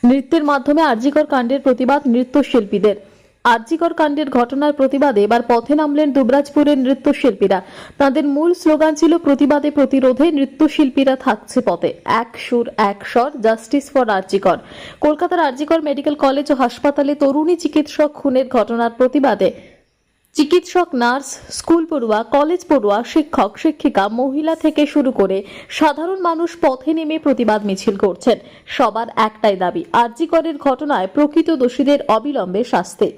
নৃত্যের মাধ্যমে আরজিকর কাণ্ডের প্রতিবাদ নৃত্যশিল্পীদের। আরজিকর কাণ্ডের ঘটনার প্রতিবাদে এবার পথে নামলেন দুবরাজপুরের নৃত্যশিল্পীরা। তাদের মূল স্লোগান ছিল প্রতিবাদে প্রতিরোধে নৃত্যশিল্পীরা থাকছে পথে, এক সুর এক স্বর, জাস্টিস ফর আরজিকর। কলকাতার আরজিকর মেডিকেল কলেজ ও হাসপাতালে তরুণী চিকিৎসক খুনের ঘটনার প্রতিবাদে চিকিৎসক, নার্স, স্কুল পড়ুয়া, কলেজ পড়ুয়া, শিক্ষক, শিক্ষিকা, মহিলা থেকে শুরু করে সাধারণ মানুষ পথে নেমে প্রতিবাদ মিছিল করছেন। সবার একটাই দাবি, আরজিকরের ঘটনায় প্রকৃত দোষীদের অবিলম্বে শাস্তি।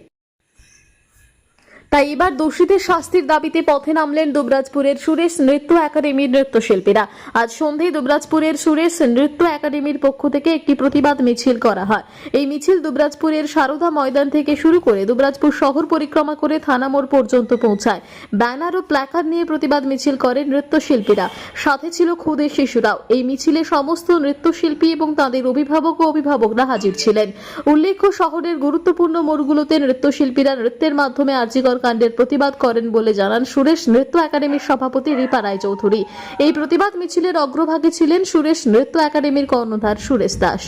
তাই এবার দোষীদের শাস্তির দাবিতে পথে নামলেন দুবরাজপুরের সুরেশ নৃত্য একাডেমির নৃত্যশিল্পীরা। আজ সন্ধ্যায় দুবরাজপুরের সুরেশ নৃত্য একাডেমির পক্ষ থেকে একটি প্রতিবাদ মিছিল করা হয়। এই মিছিল দুবরাজপুরের সারদা ময়দান থেকে শুরু করে দুবরাজপুর শহর পরিক্রমা করে থানা মোড় পর্যন্ত পৌঁছায়। ব্যানার ও প্ল্যাকার্ড নিয়ে প্রতিবাদ মিছিল করেন নৃত্যশিল্পীরা, সাথে ছিল খুদে শিশুরাও। এই মিছিলে সমস্ত নৃত্যশিল্পী এবং তাদের অভিভাবক ও অভিভাবকরা হাজির ছিলেন। উল্লেখ্য, শহরের গুরুত্বপূর্ণ মোড়গুলোতে নৃত্যশিল্পীরা নৃত্যের মাধ্যমে আরজিকর কাণ্ডের প্রতিবাদ করেন বলে জানান সুরেশ নৃত্য একাডেমির সভাপতি রিপা রায়চৌধুরী। এই প্রতিবাদ মিছিলের অগ্রভাগে ছিলেন সুরেশ নৃত্য একাডেমির কর্ণধার সুরেশ দাস।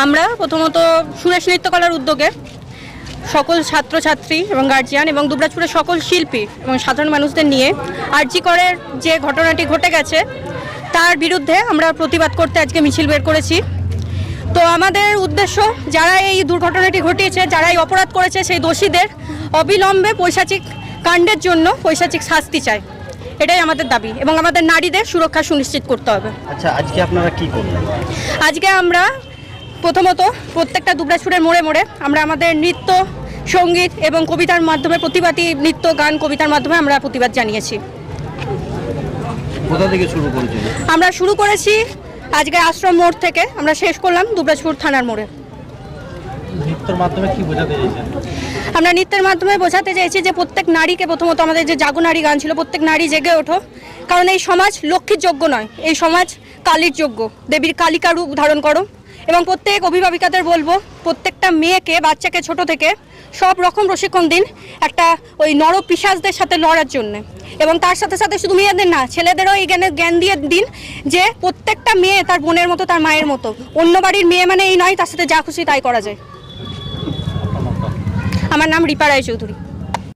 আমরা প্রথমত সুরেশ নৃত্যকলার উদ্যোগে সকল ছাত্রছাত্রী এবং গার্জিয়ান এবং দুবরাজপুরের সকল শিল্পী এবং সাধারণ মানুষদের নিয়ে আরজিকরের যে ঘটনাটি ঘটে গেছে তার বিরুদ্ধে আমরা প্রতিবাদ করতে আজকে মিছিল বের করেছি। তো আমাদের উদ্দেশ্য, যারা এই দুর্ঘটনাটি ঘটিয়েছে, যারা এই অপরাধ করেছে, সেই দোষীদের অবিলম্বে পৈশাচিক কাণ্ডের জন্য পৈশাচিক শাস্তি চাই, এটাই আমাদের দাবি, এবং আমাদের নারীদের সুরক্ষা সুনিশ্চিত করতে হবে। আচ্ছা, আজকে আপনারা কি করলেন? আজকে আমরা প্রথমত প্রত্যেকটা দুবরাজপুরের মোড়ে মোড়ে আমরা আমাদের নৃত্য, সঙ্গীত এবং কবিতার মাধ্যমে, প্রতিবাদী নৃত্য, গান, কবিতার মাধ্যমে আমরা প্রতিবাদ জানিয়েছি। কোথা থেকে শুরু করেছেন? আমরা শুরু করেছি আজকে আশ্রম মোড় থেকে, আমরা শেষ করলাম দুবরাজপুর থানার মোড়ে। নৃত্যের মাধ্যমে কি বোঝাতে চাইছেন? আমরা নৃত্যের মাধ্যমে বোঝাতে চাইছি যে প্রত্যেক নারীকে, প্রথমত আমাদের যে জাগো নারী গান ছিল, প্রত্যেক নারী জেগে ওঠো, কারণ এই সমাজ লক্ষ্মীর যোগ্য নয়, এই সমাজ কালীর যোগ্য। দেবীর কালিকা রূপ ধারণ করো, এবং প্রত্যেক অভিভাবিকাদের বলবো প্রত্যেকটা মেয়েকে, বাচ্চাকে ছোট থেকে সব রকম প্রশিক্ষণ দিন একটা ওই নর পিশাচদের সাথে লড়ার জন্য, এবং তার সাথে সাথে শুধু মেয়েদের না, ছেলেদেরও এই জ্ঞান দিয়ে দিন যে প্রত্যেকটা মেয়ে তার বোনের মতো, তার মায়ের মতো। অন্য বাড়ির মেয়ে মানে এই নয় তার সাথে যা খুশি তাই করা যায়। আমার নাম রিপা রায়চৌধুরী।